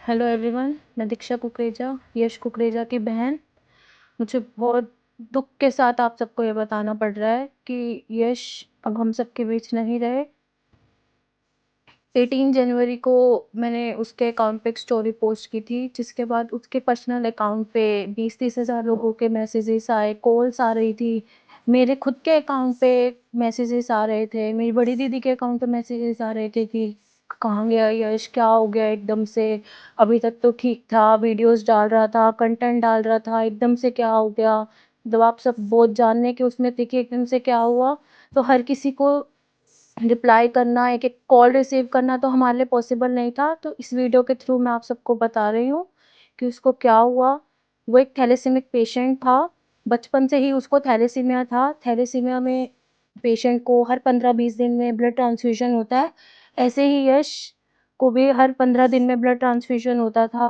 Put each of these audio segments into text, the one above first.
Hello everyone, मैं दीक्षा कुकरेजा, यश कुकरेजा की बहन। मुझे बहुत दुख के साथ आप सबको ये बताना पड़ रहा है कि यश अब हम सबके बीच नहीं रहे। 18 जनवरी को मैंने उसके अकाउंट पे एक स्टोरी पोस्ट की थी, जिसके बाद उसके पर्सनल अकाउंट पे 20-30 हज़ार लोगों के मैसेजेस आए, कॉल्स आ रही थी। मेरे खुद के अकाउंट पे मैसेजेस आ रहे थे, मेरी बड़ी दीदी के अकाउंट पे मैसेजेस आ रहे थे कि कहाँ गया यश, क्या हो गया एकदम से, अभी तक तो ठीक था, वीडियोस डाल रहा था, कंटेंट डाल रहा था, एकदम से क्या हो गया। जब आप सब बहुत जानने के उसमें थे कि एकदम से क्या हुआ, तो हर किसी को रिप्लाई करना, एक-एक कॉल रिसीव करना तो हमारे लिए पॉसिबल नहीं था। तो इस वीडियो के थ्रू मैं आप सबको बता रही हूँ कि उसको क्या हुआ। वो एक थैलेसीमिक पेशेंट था, बचपन से ही उसको थैलेसीमिया था। थैलेसीमिया में पेशेंट को हर 15-20 दिन में ब्लड ट्रांसफ्यूज़न होता है। ऐसे ही यश को भी हर 15 दिन में ब्लड ट्रांसफ्यूज़न होता था।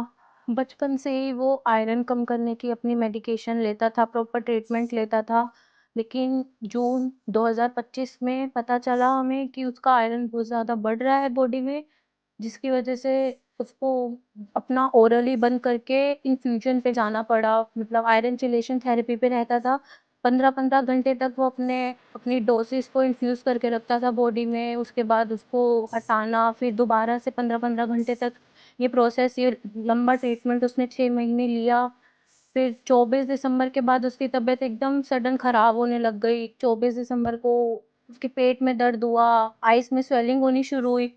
बचपन से ही वो आयरन कम करने की अपनी मेडिकेशन लेता था, प्रॉपर ट्रीटमेंट लेता था। लेकिन जून 2025 में पता चला हमें कि उसका आयरन बहुत ज़्यादा बढ़ रहा है बॉडी में, जिसकी वजह से उसको अपना ओरली बंद करके इन्फ्यूजन पे जाना पड़ा। मतलब आयरन चिलेशन थेरेपी पे रहता था। 15-15 घंटे तक वो अपनी डोसेस को इन्फ्यूज़ करके रखता था बॉडी में। उसके बाद उसको हटाना, फिर दोबारा से 15-15 घंटे तक ये प्रोसेस, ये लंबा ट्रीटमेंट उसने 6 महीने लिया। फिर 24 दिसंबर के बाद उसकी तबीयत एकदम सडन ख़राब होने लग गई। 24 दिसंबर को उसके पेट में दर्द हुआ, आइज़ में स्वेलिंग होनी शुरू हुई।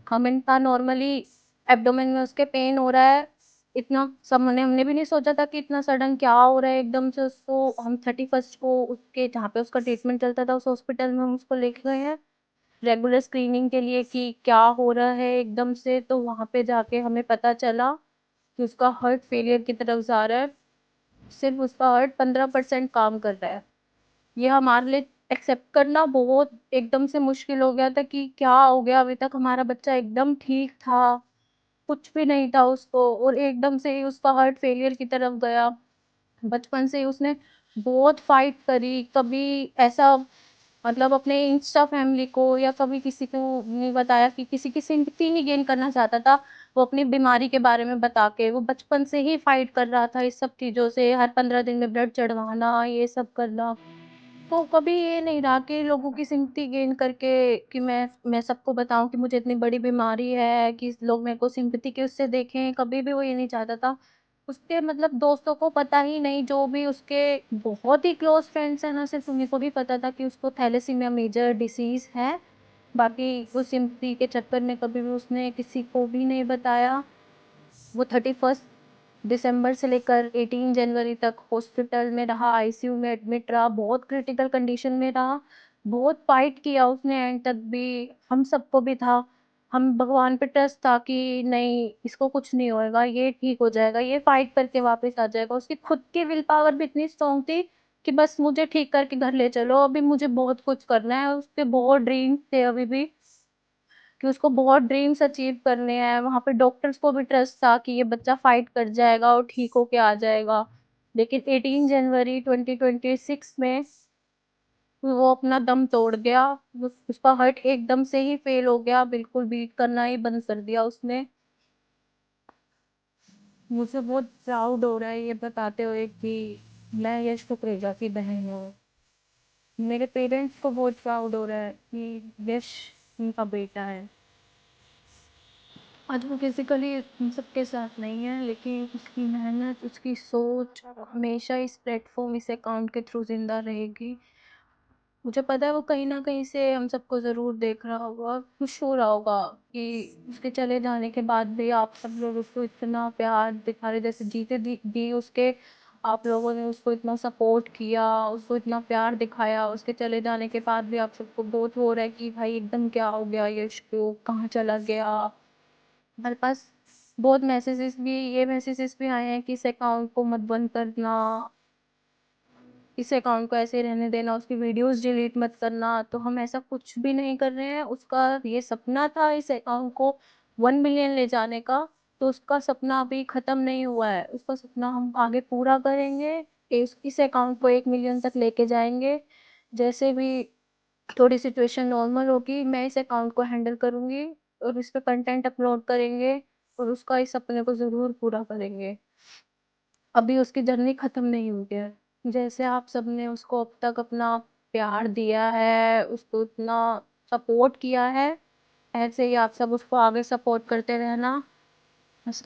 हमें था नॉर्मली एब्डोमेन में उसके पेन हो रहा है। इतना सब हमने भी नहीं सोचा था कि इतना सडन क्या हो रहा है एकदम से उसको। हम 31st को उसके जहाँ पे उसका ट्रीटमेंट चलता था उस हॉस्पिटल में हम उसको लेके गए हैं रेगुलर स्क्रीनिंग के लिए कि क्या हो रहा है एकदम से। तो वहाँ पे जाके हमें पता चला कि उसका हार्ट फेलियर की तरफ जा रहा है। सिर्फ उसका हार्ट 15% काम कर रहा है। ये हमारे लिए एक्सेप्ट करना बहुत एकदम से मुश्किल हो गया था कि क्या हो गया, अभी तक हमारा बच्चा एकदम ठीक था, कुछ भी नहीं था उसको, और एकदम से ही उसका हार्ट फेलियर की तरफ गया। बचपन से ही उसने बहुत फाइट करी, कभी ऐसा मतलब अपने इंस्टा फैमिली को या कभी किसी को नहीं बताया कि किसी की सिंपैथी नहीं गेन करना चाहता था। वो अपनी बीमारी के बारे में बता के वो बचपन से ही फाइट कर रहा था इस सब चीज़ों से, हर 15 दिन में ब्लड चढ़वाना, ये सब करना। तो कभी ये नहीं रहा कि लोगों की सिंपैथी गेन करके कि मैं सबको बताऊँ कि मुझे इतनी बड़ी बीमारी है कि लोग मेरे को सिंपैथी के उससे देखें, कभी भी वो ये नहीं चाहता था। उसके मतलब दोस्तों को पता ही नहीं, जो भी उसके बहुत ही क्लोज़ फ्रेंड्स हैं ना, सिर्फ़ उन्हीं को भी पता था कि उसको थैलेसीमिया मेजर डिसीज़ है। बाकी वो सिंपैथी के चक्कर में कभी भी उसने किसी को भी नहीं बताया। वो 31st दिसंबर से लेकर 18 जनवरी तक हॉस्पिटल में रहा, आईसीयू में एडमिट रहा, बहुत क्रिटिकल कंडीशन में रहा। बहुत फाइट किया उसने एंड तक भी, हम सबको भी था। हम भगवान पे ट्रस्ट था कि नहीं इसको कुछ नहीं होएगा, ये ठीक हो जाएगा, ये फाइट करके वापस आ जाएगा। उसकी खुद की विल पावर भी इतनी स्ट्रॉन्ग थी कि बस मुझे ठीक करके घर ले चलो, अभी मुझे बहुत कुछ करना है। उसके बहुत ड्रीम्स थे अभी भी कि उसको बहुत ड्रीम्स अचीव करने हैं। वहाँ पे डॉक्टर्स को भी ट्रस्ट था कि ये बच्चा फाइट कर जाएगा और ठीक होके आ जाएगा। लेकिन 18 जनवरी 2026 में वो अपना दम तोड़ गया। उसका हार्ट एकदम से ही फेल हो गया, बिल्कुल बीट करना ही बंद कर दिया उसने। मुझे बहुत प्राउड हो रहा है ये बताते हुए कि मैं यश कुकरेजा की बहन हूँ। मेरे पेरेंट्स को बहुत प्राउड हो रहा है कि यश उनका बेटा है। आज वो फिज़िकली हम सबके साथ नहीं है, लेकिन उसकी मेहनत, उसकी सोच हमेशा इस प्लेटफ़ॉर्म, इस अकाउंट के थ्रू ज़िंदा रहेगी। मुझे पता है वो कहीं न कहीं से हम सबको ज़रूर देख रहा होगा, खुश हो रहा होगा कि उसके चले जाने के बाद भी आप सब लोग उसको इतना प्यार दिखा रहे, जैसे जीते जी उसके आप लोगों ने उसको इतना सपोर्ट किया, उसको इतना प्यार दिखाया। उसके चले जाने के बाद भी आप सबको बहुत वो हो रहा है कि भाई एकदम क्या हो गया यश को, कहाँ चला गया? हमारे पास बहुत ये मैसेजेस भी आए हैं कि इस अकाउंट को मत बंद करना, इस अकाउंट को ऐसे ही रहने देना, उसकी वीडियोस डिलीट मत करना। तो हम ऐसा कुछ भी नहीं कर रहे हैं। उसका ये सपना था इस अकाउंट को 1 मिलियन ले जाने का, तो उसका सपना अभी ख़त्म नहीं हुआ है। उसका सपना हम आगे पूरा करेंगे। इस अकाउंट को 1 मिलियन तक लेके जाएँगे। जैसे भी थोड़ी सिचुएशन नॉर्मल होगी, मैं इस अकाउंट को हैंडल करूँगी और इस पे कंटेंट अपलोड करेंगे। और उसका इस सपने को ज़रूर पूरा करेंगे। अभी उसकी जर्नी खत्म नहीं हुई है। जैसे आप सबने उसको अब तक अपना प्यार दिया है, उसको इतना सपोर्ट किया है, ऐसे ही आप सब उसको आगे सपोर्ट करते रहना। बस।